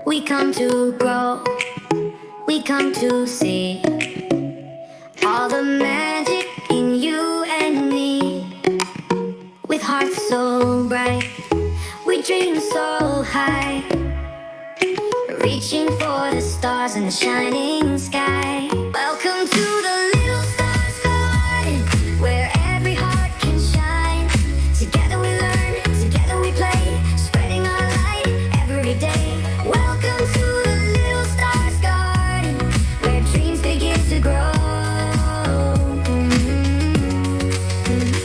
We come to grow, we come to see all the magic in you and me. With hearts so bright, we dream so high, reaching for the stars in the shining sky. Welcome to the little stars garden, where every heart can shine. Together we learn, together we play, spreading our light every day. Welcome to the little stars garden, where dreams begin to grow.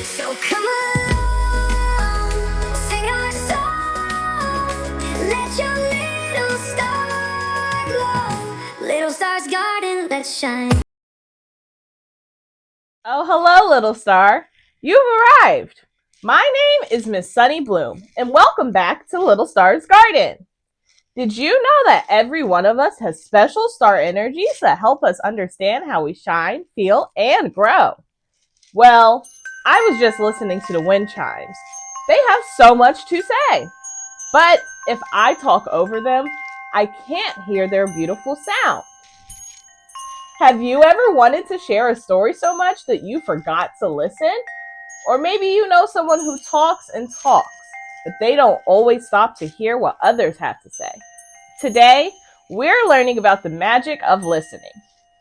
So come along, sing our song, let your little star glow. Little stars garden, let's shine. Oh, hello, little star. You've arrived. My name is Miss Sunny Bloom, and welcome back to Little Star's Garden. Did you know that every one of us has special star energies that help us understand how we shine, feel, and grow? Well, I was just listening to the wind chimes. They have so much to say. But if I talk over them, I can't hear their beautiful sound. Have you ever wanted to share a story so much that you forgot to listen? Or maybe you know someone who talks and talks, but they don't always stop to hear what others have to say. Today, we're learning about the magic of listening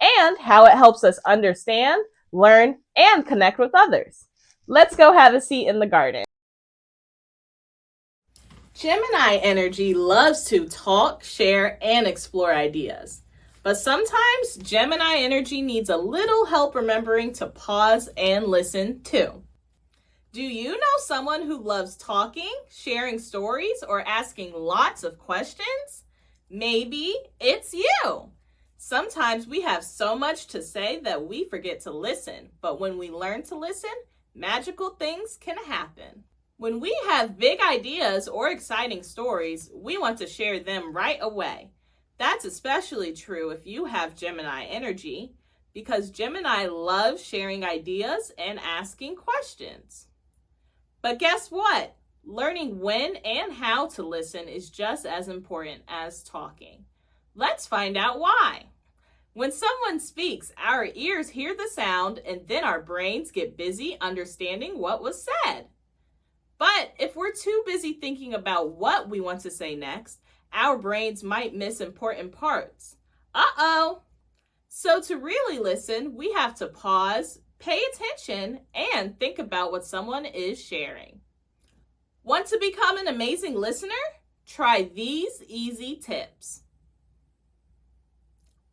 and how it helps us understand, learn, and connect with others. Let's go have a seat in the garden. Gemini energy loves to talk, share, and explore ideas. But sometimes Gemini energy needs a little help remembering to pause and listen too. Do you know someone who loves talking, sharing stories, or asking lots of questions? Maybe it's you. Sometimes we have so much to say that we forget to listen, but when we learn to listen, magical things can happen. When we have big ideas or exciting stories, we want to share them right away. That's especially true if you have Gemini energy, because Gemini loves sharing ideas and asking questions. But guess what? Learning when and how to listen is just as important as talking. Let's find out why. When someone speaks, our ears hear the sound and then our brains get busy understanding what was said. But if we're too busy thinking about what we want to say next, our brains might miss important parts. Uh-oh! So to really listen, we have to pause, pay attention, and think about what someone is sharing. Want to become an amazing listener? Try these easy tips.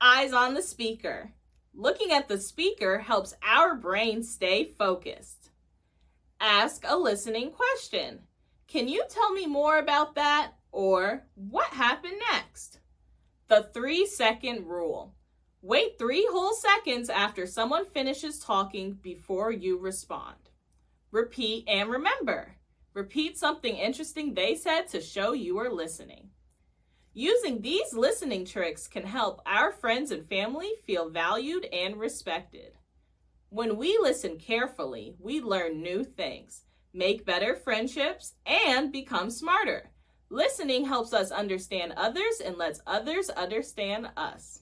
Eyes on the speaker. Looking at the speaker helps our brain stay focused. Ask a listening question. Can you tell me more about that? Or what happened next? The 3-second rule. Wait 3 whole seconds after someone finishes talking before you respond. Repeat and remember. Repeat something interesting they said to show you are listening. Using these listening tricks can help our friends and family feel valued and respected. When we listen carefully, we learn new things, make better friendships, and become smarter. Listening helps us understand others and lets others understand us.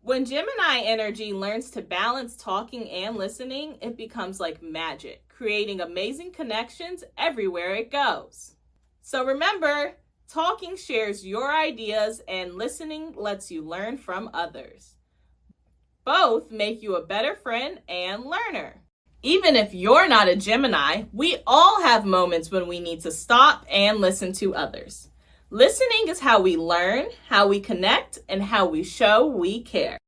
When Gemini energy learns to balance talking and listening, it becomes like magic, creating amazing connections everywhere it goes. So remember, talking shares your ideas and listening lets you learn from others. Both make you a better friend and learner. Even if you're not a Gemini, we all have moments when we need to stop and listen to others. Listening is how we learn, how we connect, and how we show we care.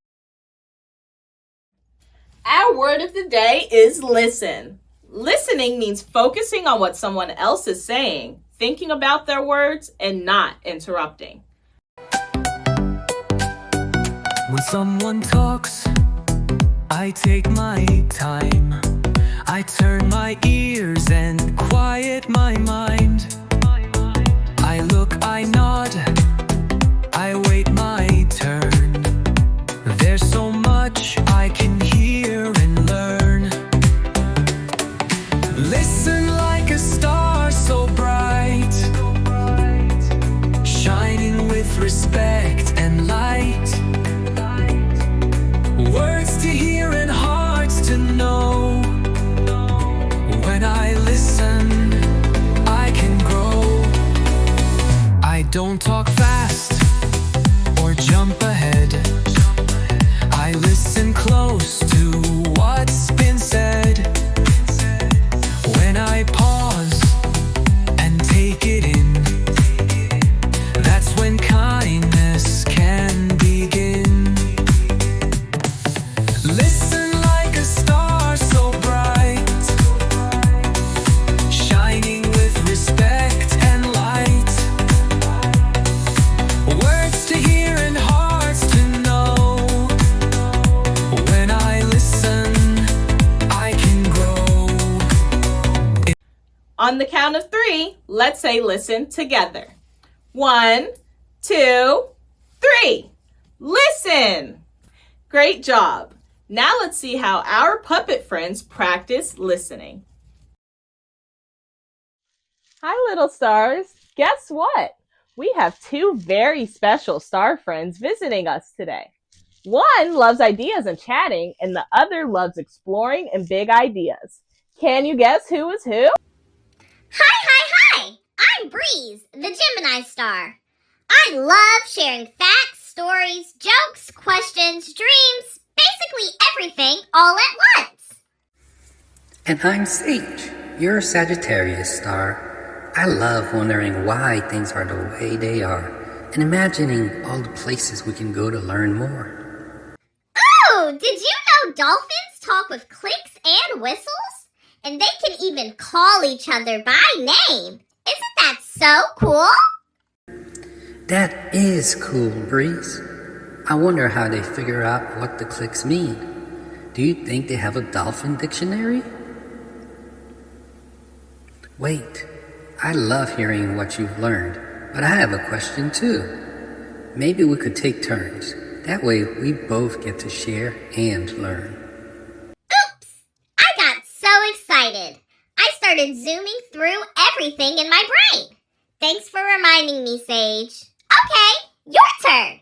Our word of the day is listen. Listening means focusing on what someone else is saying, thinking about their words, and not interrupting. When someone talks, I take my time. I turn my ears and quiet my mind. I look, I nod, I wait my turn. There's so much I can hear and learn. Listen like a star so bright, shining with respect don't talk fast or jump ahead. I listen close to what's been said. When I pause and take it in, that's when kindness can begin. Listen like a star so bright, shining with respect and light. Words to hear and hearts to know. When I listen, I can grow. On the count of 3, let's say listen together. 1, 2, 3. Listen! Great job. Now let's see how our puppet friends practice listening. Hi, little stars. Guess what? We have 2 very special star friends visiting us today. One loves ideas and chatting, and the other loves exploring and big ideas. Can you guess who is who? Hi! I'm Breeze, the Gemini star. I love sharing facts, stories, jokes, questions, dreams, basically everything all at once. And I'm Sage, your Sagittarius star. I love wondering why things are the way they are and imagining all the places we can go to learn more. Oh, did you know dolphins talk with clicks and whistles? And they can even call each other by name. Isn't that so cool? That is cool, Breeze. I wonder how they figure out what the clicks mean. Do you think they have a dolphin dictionary? Wait, I love hearing what you've learned, but I have a question too. Maybe we could take turns. That way we both get to share and learn. Oops! I got so excited. I started zooming through everything in my brain. Thanks for reminding me, Sage. Okay, your turn.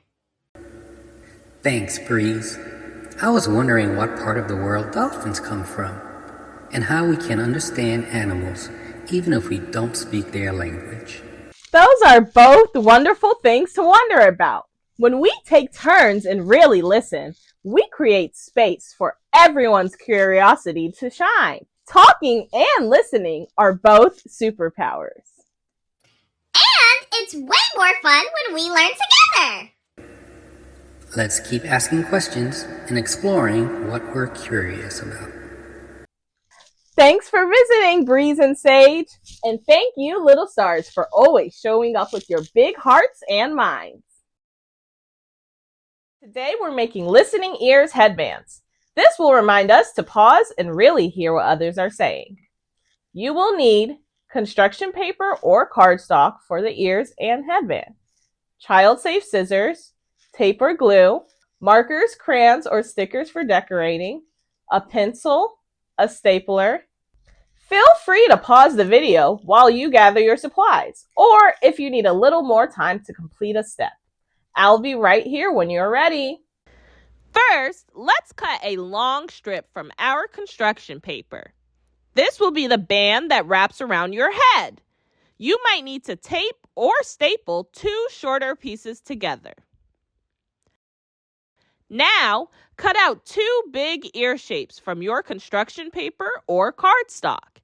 Thanks, Breeze. I was wondering what part of the world dolphins come from, and how we can understand animals even if we don't speak their language. Those are both wonderful things to wonder about. When we take turns and really listen, we create space for everyone's curiosity to shine. Talking and listening are both superpowers. And it's way more fun when we learn together. Let's keep asking questions and exploring what we're curious about. Thanks for visiting, Breeze and Sage. And thank you, little stars, for always showing up with your big hearts and minds. Today we're making listening ears headbands. This will remind us to pause and really hear what others are saying. You will need construction paper or cardstock for the ears and headband, child-safe scissors, tape or glue, markers, crayons, or stickers for decorating, a pencil, a stapler. Feel free to pause the video while you gather your supplies, or if you need a little more time to complete a step. I'll be right here when you're ready. First, let's cut a long strip from our construction paper. This will be the band that wraps around your head. You might need to tape or staple 2 shorter pieces together. Now, cut out 2 big ear shapes from your construction paper or cardstock.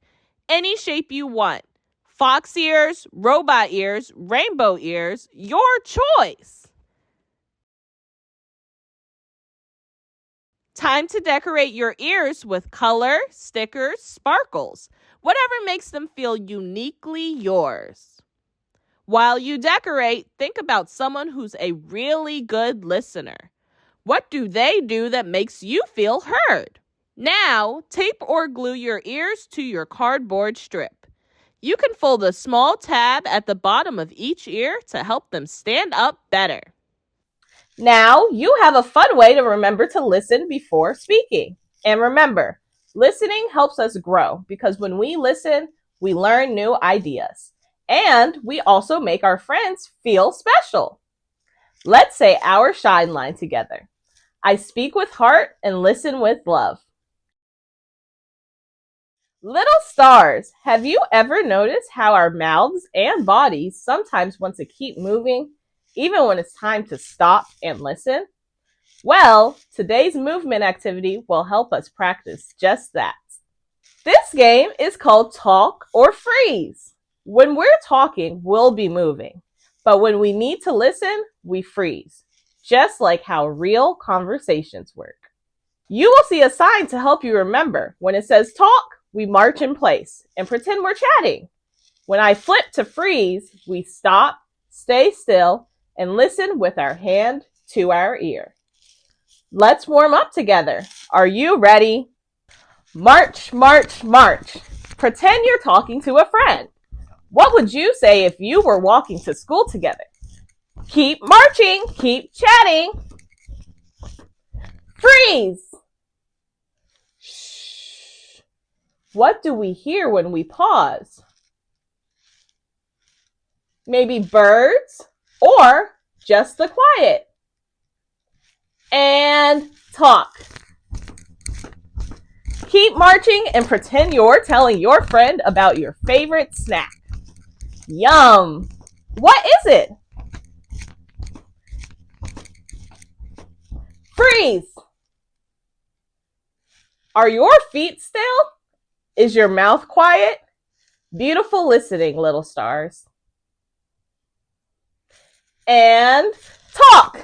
Any shape you want. Fox ears, robot ears, rainbow ears, your choice. Time to decorate your ears with color, stickers, sparkles, whatever makes them feel uniquely yours. While you decorate, think about someone who's a really good listener. What do they do that makes you feel heard? Now, tape or glue your ears to your cardboard strip. You can fold a small tab at the bottom of each ear to help them stand up better. Now, you have a fun way to remember to listen before speaking. And remember, listening helps us grow because when we listen, we learn new ideas. And we also make our friends feel special. Let's say our shine line together. I speak with heart and listen with love. Little stars, have you ever noticed how our mouths and bodies sometimes want to keep moving, even when it's time to stop and listen? Well, today's movement activity will help us practice just that. This game is called Talk or Freeze. When we're talking, we'll be moving. But when we need to listen, we freeze. Just like how real conversations work. You will see a sign to help you remember. When it says talk, we march in place and pretend we're chatting. When I flip to freeze, we stop, stay still, and listen with our hand to our ear. Let's warm up together. Are you ready? March, march, march. Pretend you're talking to a friend. What would you say if you were walking to school together? Keep marching, keep chatting. Freeze. Shh. What do we hear when we pause? Maybe birds or just the quiet. And talk. Keep marching and pretend you're telling your friend about your favorite snack. Yum! What is it? Freeze! Are your feet still? Is your mouth quiet? Beautiful listening, little stars. And talk!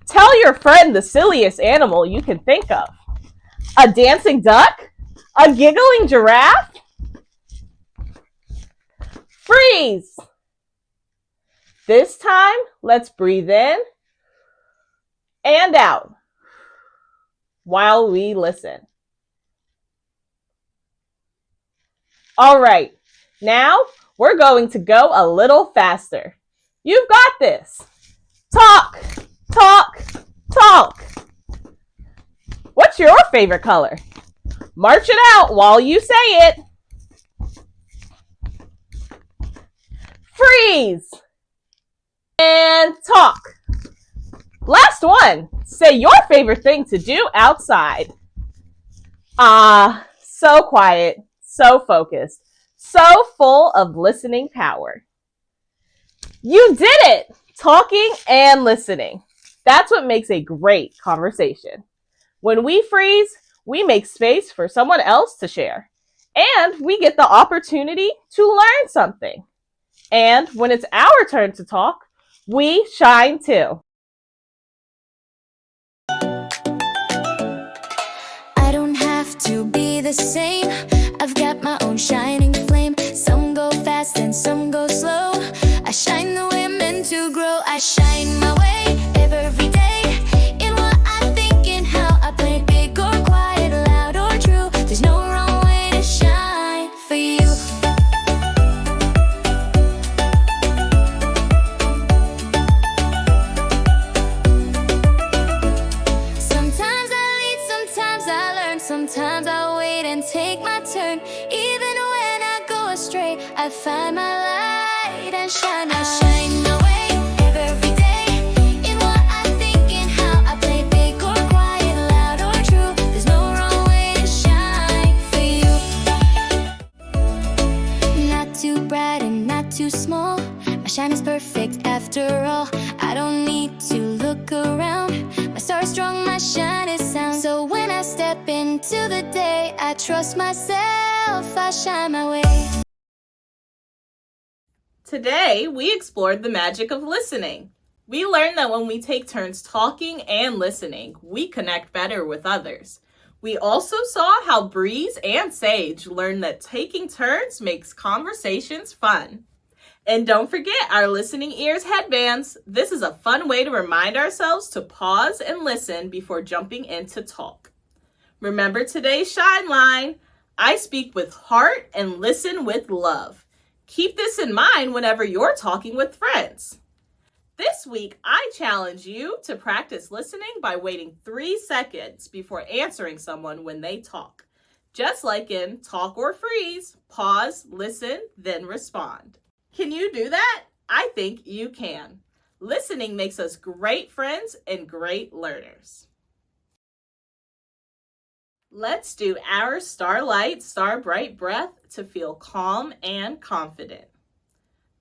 Tell your friend the silliest animal you can think of. A dancing duck? A giggling giraffe? Freeze! This time, let's breathe in and out while we listen. All right, now we're going to go a little faster. You've got this. Talk, talk, talk. What's your favorite color? March it out while you say it. Freeze. And talk. Last one. Say your favorite thing to do outside. So quiet, so focused, so full of listening power. You did it! Talking and listening. That's what makes a great conversation. When we freeze, we make space for someone else to share. And we get the opportunity to learn something. And when it's our turn to talk, we shine too. I don't have to be the same. I've got my own shining flame. Some go fast and some go slow. I shine the way I'm meant to grow. I shine my way every day. In what I think and how I play, big or quiet, loud or true. There's no wrong way to shine for you. Sometimes I lead, sometimes I learn, sometimes I wait and take my turn. Even when I go astray, I find my light and shine. I shine my way every day. In what I think and how I play, big or quiet, loud or true. There's no wrong way to shine for you. Not too bright and not too small. My shine is perfect after all. I don't need to look around. My star is strong, my shine is sound. So when I step into the day, I trust myself, I shine my way. Today, we explored the magic of listening. We learned that when we take turns talking and listening, we connect better with others. We also saw how Breeze and Sage learned that taking turns makes conversations fun. And don't forget our listening ears headbands. This is a fun way to remind ourselves to pause and listen before jumping into talk. Remember today's shine line. I speak with heart and listen with love. Keep this in mind whenever you're talking with friends. This week, I challenge you to practice listening by waiting 3 seconds before answering someone when they talk. Just like in Talk or Freeze, pause, listen, then respond. Can you do that? I think you can. Listening makes us great friends and great learners. Let's do our Starlight, Star Bright breath to feel calm and confident.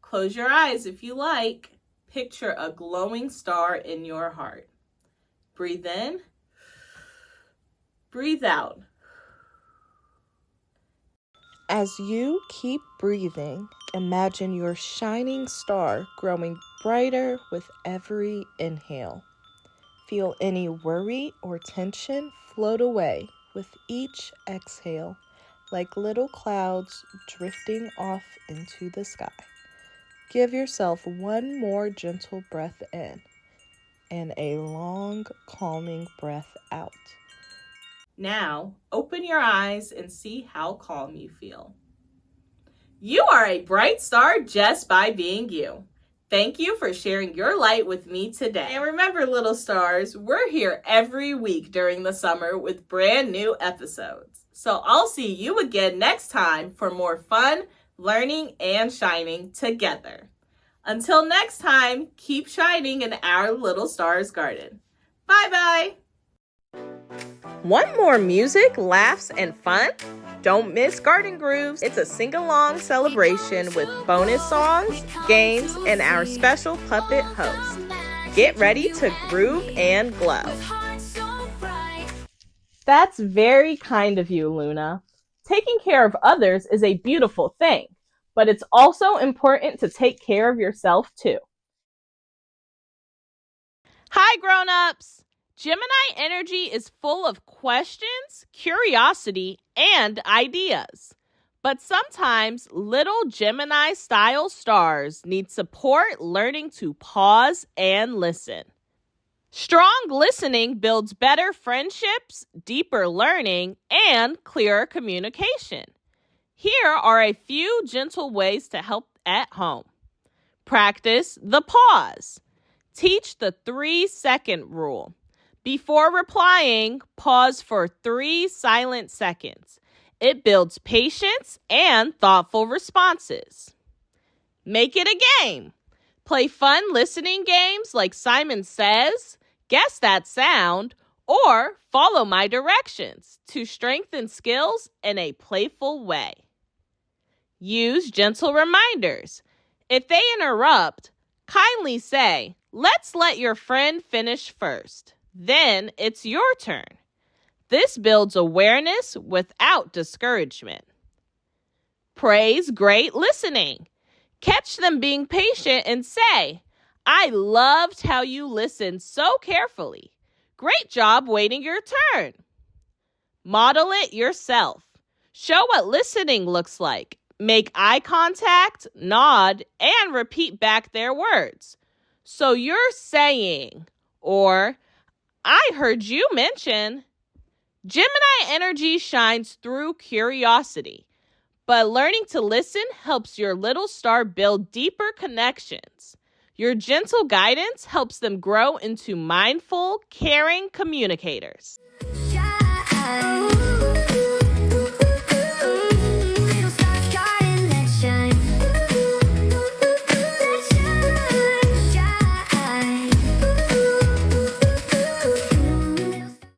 Close your eyes if you like. Picture a glowing star in your heart. Breathe in. Breathe out. As you keep breathing, imagine your shining star growing brighter with every inhale. Feel any worry or tension float away with each exhale, like little clouds drifting off into the sky. Give yourself one more gentle breath in and a long, calming breath out. Now, open your eyes and see how calm you feel. You are a bright star just by being you. Thank you for sharing your light with me today. And remember, little stars, we're here every week during the summer with brand new episodes. So I'll see you again next time for more fun, learning, and shining together. Until next time, keep shining in our little star's garden. Bye-bye. Want more music, laughs, and fun? Don't miss Garden Grooves. It's a sing-along celebration with bonus songs, games, and our special puppet host. Get ready to groove and glow. That's very kind of you, Luna. Taking care of others is a beautiful thing, but it's also important to take care of yourself too. Hi, grown-ups! Gemini energy is full of questions, curiosity, and ideas. But sometimes little Gemini-style stars need support learning to pause and listen. Strong listening builds better friendships, deeper learning, and clearer communication. Here are a few gentle ways to help at home. Practice the pause. Teach the 3-second rule. Before replying, pause for 3 silent seconds. It builds patience and thoughtful responses. Make it a game. Play fun listening games like Simon Says, Guess That Sound, or Follow My Directions to strengthen skills in a playful way. Use gentle reminders. If they interrupt, kindly say, "Let's let your friend finish first. Then it's your turn." This builds awareness without discouragement. Praise great listening. Catch them being patient and say, "I loved how you listened so carefully. Great job waiting your turn." Model it yourself. Show what listening looks like. Make eye contact, nod, and repeat back their words. So you're saying, or I heard you mention. Gemini energy shines through curiosity, but learning to listen helps your little star build deeper connections. Your gentle guidance helps them grow into mindful, caring communicators. Shine.